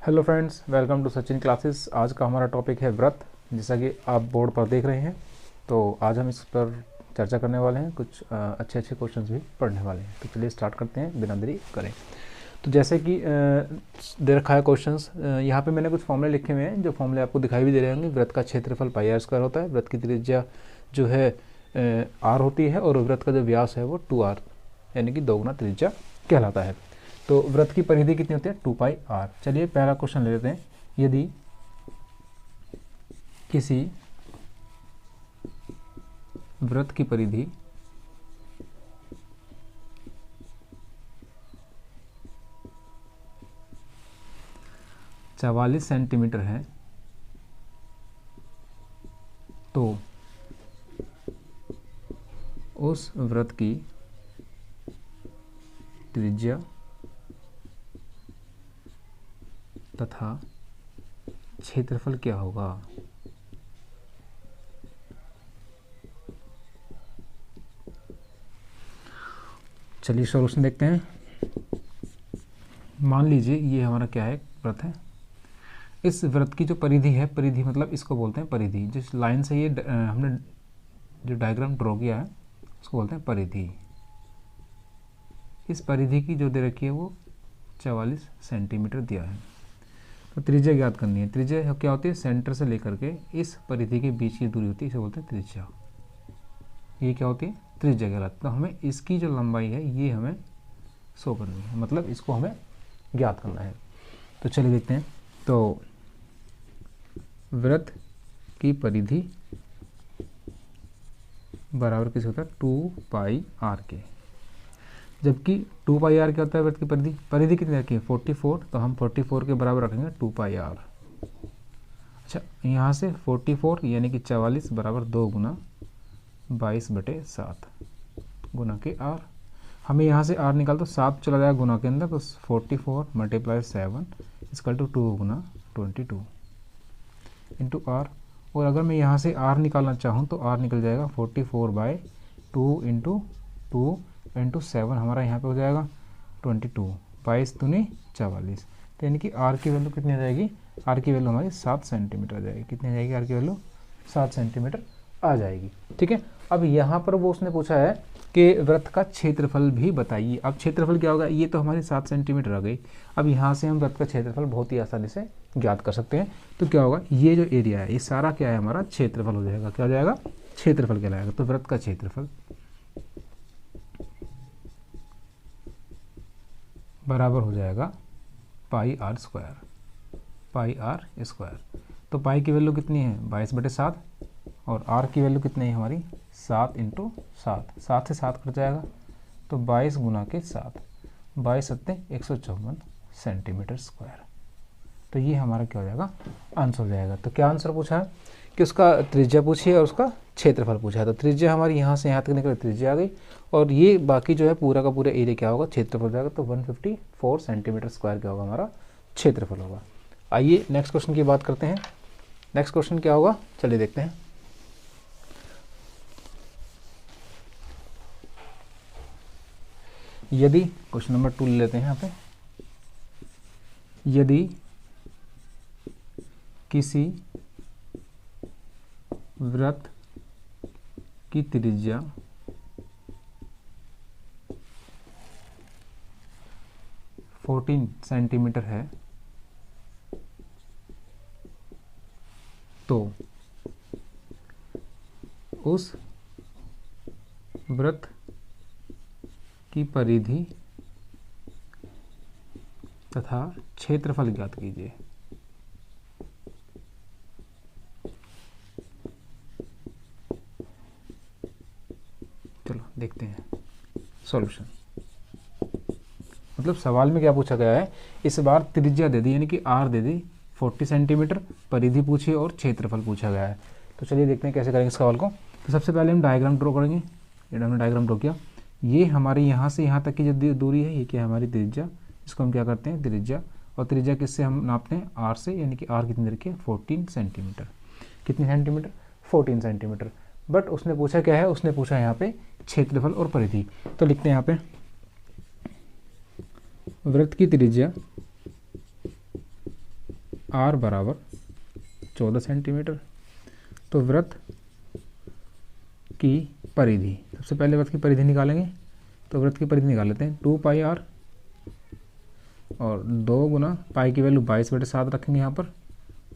Hello friends, welcome to Sachin classes. आज का हमारा टॉपिक है व्रत। जैसा कि आप बोर्ड पर देख रहे हैं, तो आज हम इस पर चर्चा करने वाले हैं। कुछ अच्छे अच्छे क्वेश्चंस भी पढ़ने वाले हैं। तो चलिए स्टार्ट करते हैं बिना देरी करें। तो जैसे कि दे रखा है क्वेश्चंस, यहाँ पे मैंने कुछ फॉर्मूले लिखे हुए हैं। जो फॉर्मूले आपको दिखाई भी दे रहे होंगे। व्रत का क्षेत्रफल पाई आर स्क्वायर होता है। व्रत की त्रिज्या जो है आर होती है, और व्रत का जो व्यास है वो 2r यानी कि 2 गुना त्रिज्या कहलाता है। तो व्रत की परिधि कितनी होती है? 2πr। चलिए पहला क्वेश्चन ले लेते हैं। यदि किसी व्रत की परिधि 44 सेंटीमीटर है, तो उस व्रत की त्रिज्या तथा क्षेत्रफल क्या होगा? चलिए सॉल्यूशन देखते हैं। मान लीजिए ये हमारा क्या है, व्रत है। इस व्रत की जो परिधि है, परिधि मतलब इसको बोलते हैं परिधि। जिस लाइन से ये हमने जो डायग्राम ड्रॉ किया है उसको बोलते हैं परिधि। इस परिधि की जो दे रखी है वो 44 सेंटीमीटर दिया है। तो त्रिज्या ज्ञात करनी है। त्रिज्या क्या होती है? सेंटर से लेकर के इस परिधि के बीच की दूरी होती है, इसे बोलते हैं त्रिज्या। ये क्या होती है? त्रिज्या कहलाती है। तो हमें इसकी जो लंबाई है ये हमें शो करनी है, मतलब इसको हमें ज्ञात करना है। तो चलिए देखते हैं। तो व्रत की परिधि बराबर किस होता है? 2πr के। जबकि 2πr क्या होता है? व्रत की परिधि, परिधि कितनी रखी है? 44। तो हम 44 के बराबर रखेंगे 2πr। अच्छा, यहाँ से 44 यानी कि 44 बराबर 2 गुना 22/7 गुना के r। हमें यहाँ से r निकाल तो 7 चला जाएगा गुना के अंदर, तो 44 × 7 = 2 गुना 22 इंटू r। और अगर मैं यहाँ से r निकालना चाहूँ तो r निकल जाएगा 44/2 इंटू 2 इंटू 7, हमारा यहाँ पे हो जाएगा 22। 22 दूनी 44। तो यानी कि r की वैल्यू कितनी आ जाएगी? r की वैल्यू हमारी 7 सेंटीमीटर आ जाएगी। कितनी आ जाएगी? r की वैल्यू 7 सेंटीमीटर आ जाएगी। ठीक है। अब यहाँ पर वो उसने पूछा है कि व्रत का क्षेत्रफल भी बताइए। अब क्षेत्रफल क्या होगा? ये तो हमारी 7 सेंटीमीटर आ गई। अब यहाँ से हम व्रत का क्षेत्रफल बहुत ही आसानी से ज्ञात कर सकते हैं। तो क्या होगा? ये जो एरिया है ये सारा क्या है? हमारा क्षेत्रफल हो जाएगा। क्या हो जाएगा? क्षेत्रफल कहलाएगा। तो व्रत का क्षेत्रफल बराबर हो जाएगा πr स्क्वायर। πr square. तो पाई की वैल्यू कितनी है? 22/7। और r की वैल्यू कितनी है हमारी? 7 इंटू 7। 7 से 7 कट जाएगा, तो 22 गुना के 7। 22 × 7 = 154 सेंटीमीटर स्क्वायर। तो ये हमारा क्या हो जाएगा? आंसर हो जाएगा। तो क्या आंसर पूछा है कि उसका त्रिज्या पूछी है और उसका क्षेत्रफल पूछा है। तो त्रिज्या हमारी यहाँ से यहाँ तक निकल त्रिज्या आ गई, और ये बाकी जो है पूरा का पूरा एरिया क्या होगा? क्षेत्रफल हो जाएगा। तो 154 सेंटीमीटर स्क्वायर क्या होगा? हमारा क्षेत्रफल होगा। आइए नेक्स्ट क्वेश्चन की बात करते हैं। नेक्स्ट क्वेश्चन क्या होगा? चलिए देखते हैं। यदि क्वेश्चन नंबर 2 ले लेते हैं यहाँ पे। यदि किसी व्रत की त्रिज्या 14 सेंटीमीटर है, तो उस व्रत की परिधि तथा क्षेत्रफल ज्ञात कीजिए। चलो देखते हैं सॉल्यूशन। मतलब सवाल में क्या पूछा गया है? इस बार त्रिज्या दे दी, यानी कि r दे दी 40 सेंटीमीटर, परिधि पूछी और क्षेत्रफल पूछा गया है। तो चलिए देखते हैं कैसे करेंगे इस सवाल को। तो सबसे पहले हम डायग्राम ड्रॉ करेंगे। ये हमने डायग्राम ड्रॉ किया। ये हमारी यहाँ से यहाँ तक की जो दूरी है ये क्या है? हमारी त्रिज्या। इसको हम क्या करते हैं? त्रिज्या। और त्रिज्या किससे हम नापते हैं? r से, यानी कि r कितनी रखी है? 14 सेंटीमीटर। कितनी सेंटीमीटर? 14 सेंटीमीटर। बट उसने पूछा क्या है? उसने पूछा यहाँ पे क्षेत्रफल और परिधि। तो लिखते हैं यहाँ पे वृत्त की त्रिज्या आर बराबर 14 सेंटीमीटर। तो वृत्त की परिधि, सबसे पहले वृत्त की परिधि निकालेंगे। तो वृत्त की परिधि निकाल लेते हैं, 2 पाई आर और 2 गुना पाई की वैल्यू 22/7 रखेंगे यहाँ पर,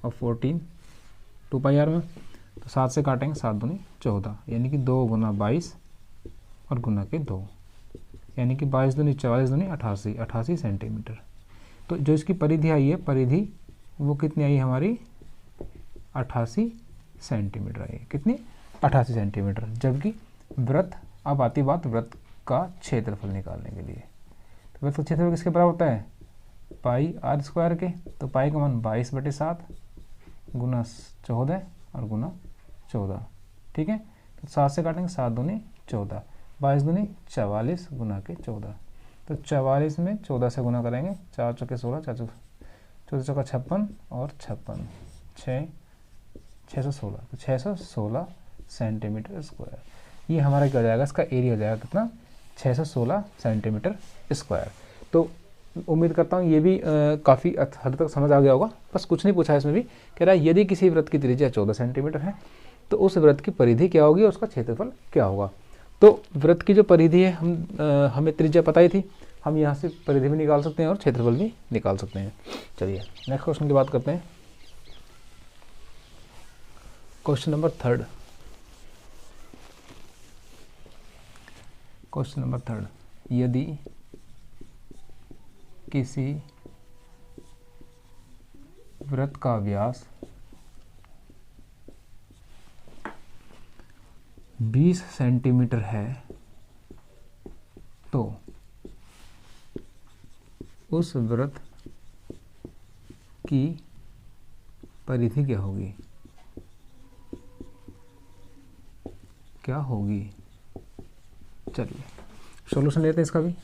और 14 2 पाई आर में, तो 7 से काटेंगे, 7 दूनी 14, यानी कि 2 गुना 22 और गुना के 2, यानी कि 22 दूनी 44 दूनी 88 सेंटीमीटर। तो जो इसकी परिधि आई है, परिधि वो कितनी आई हमारी 88 सेंटीमीटर आई है। कितनी 88 सेंटीमीटर। जबकि वृत्त, अब आती बात वृत्त का क्षेत्रफल निकालने के लिए। तो वृत्त का क्षेत्रफल किसके बराबर होता है, पाई आर स्क्वायर के। तो पाई का मान 22/7 गुना 14 और गुना 14, ठीक है। तो 7 से काटेंगे, 7 दूनी 14, 22 दूनी 44 गुना के 14। तो 44 में 14 से गुना करेंगे, 4 चौके 16, 14 चौका 56 और 56 616, तो 616 सेंटीमीटर स्क्वायर। ये हमारा क्या हो जाएगा, इसका एरिया हो जाएगा कितना, 616 सेंटीमीटर स्क्वायर। तो उम्मीद करता हूँ ये भी काफ़ी हद तक समझ आ गया होगा। बस कुछ नहीं पूछा है इसमें भी, कह रहा है यदि किसी वृत्त की त्रिज्या 14 सेंटीमीटर है तो उस वृत्त की परिधि क्या होगी और उसका क्षेत्रफल क्या होगा। तो वृत्त की जो परिधि है, हमें त्रिज्या पता ही थी, हम यहाँ से परिधि भी निकाल सकते हैं और क्षेत्रफल भी निकाल सकते हैं। चलिए नेक्स्ट क्वेश्चन की बात करते हैं। क्वेश्चन नंबर 3, क्वेश्चन नंबर 3, यदि किसी वृत्त का व्यास 20 सेंटीमीटर है तो उस वृत्त की परिधि क्या होगी, क्या होगी। चलिए सॉल्यूशन लेते हैं इसका भी।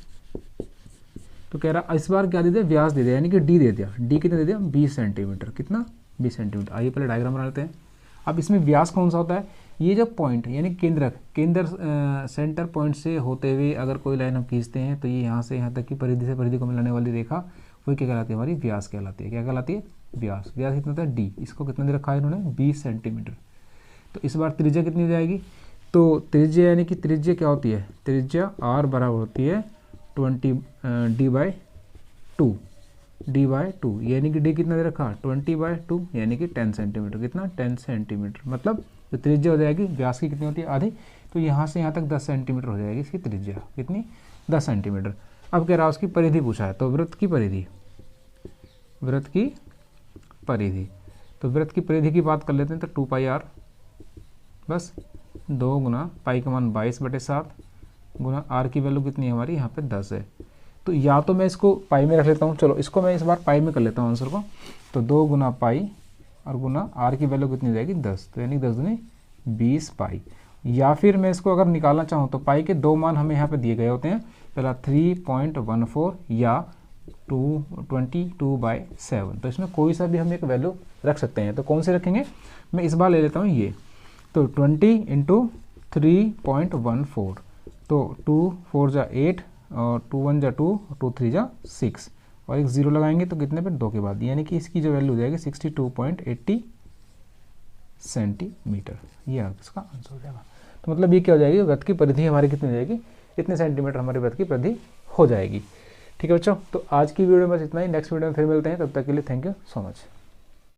तो कह रहा इस बार क्या दे दिया, व्यास दे दिया, यानी कि डी दे दिया। डी कितना दे दिया, 20 सेंटीमीटर। कितना, 20 सेंटीमीटर। आइए पहले डायग्राम बना लेते हैं। अब इसमें व्यास कौन सा होता है, ये जो पॉइंट यानी केंद्र सेंटर पॉइंट से होते हुए अगर कोई लाइन हम खींचते हैं तो ये यहाँ से यहाँ तक की परिधि से परिधि को मिलाने वाली रेखा वही क्या कहलाती है, हमारी व्यास कहलाती है। क्या कहलाती है, व्यास। व्यास कितना होता है, डी। इसको कितना दे रखा है इन्होंने, 20 सेंटीमीटर। तो इस बार त्रिज्या कितनी हो जाएगी, तो त्रिज्या यानी कि त्रिज्या क्या होती है, त्रिज्या आर बराबर होती है 20 d/2 यानी कि डी कितना दे रखा, 20/2 यानी कि 10 सेंटीमीटर। कितना, 10 सेंटीमीटर। मतलब जो त्रिज्या हो जाएगी व्यास की कितनी होती है, आधी। तो यहाँ से यहाँ तक 10 सेंटीमीटर हो जाएगी इसकी त्रिज्या। कितनी, 10 सेंटीमीटर। अब कह रहा है उसकी परिधि पूछा है, तो वृत्त की परिधि, वृत्त की परिधि। तो वृत्त की परिधि की बात कर लेते हैं। तो 2 पाई आर बस 2 गुना पाई का मान 22/7 गुना आर की वैल्यू कितनी है हमारी, यहाँ पे 10 है। तो या तो मैं इसको पाई में रख लेता हूँ, चलो इसको मैं इस बार पाई में कर लेता हूँ आंसर को। तो 2 गुना पाई और गुना आर की वैल्यू कितनी हो जाएगी, 10। तो यानी 10 दूनी 20 पाई। या फिर मैं इसको अगर निकालना चाहूँ तो पाई के 2 मान हमें यहाँ पे दिए गए होते हैं, पहला 3.14 या 22/7। तो इसमें कोई सा भी हम एक वैल्यू रख सकते हैं। तो कौन से रखेंगे, मैं इस बार ले लेता हूँ ये। तो 20 × 3.14, तो 2 4 जा 8 और 2 1 जा 2, 2 3 जा 6 और एक 0 लगाएंगे तो कितने पे, 2 के बाद, यानी कि इसकी जो वैल्यू हो जाएगी 62.80 सेंटीमीटर। ये इसका आंसर हो जाएगा। तो मतलब ये क्या हो जाएगी, वृत्त की परिधि हमारी कितनी हो जाएगी, इतने सेंटीमीटर हमारे वृत्त की परिधि हो जाएगी। ठीक है बच्चों, तो आज की वीडियो में बस इतना ही। नेक्स्ट वीडियो में फिर मिलते हैं, तब तक के लिए थैंक यू सो मच।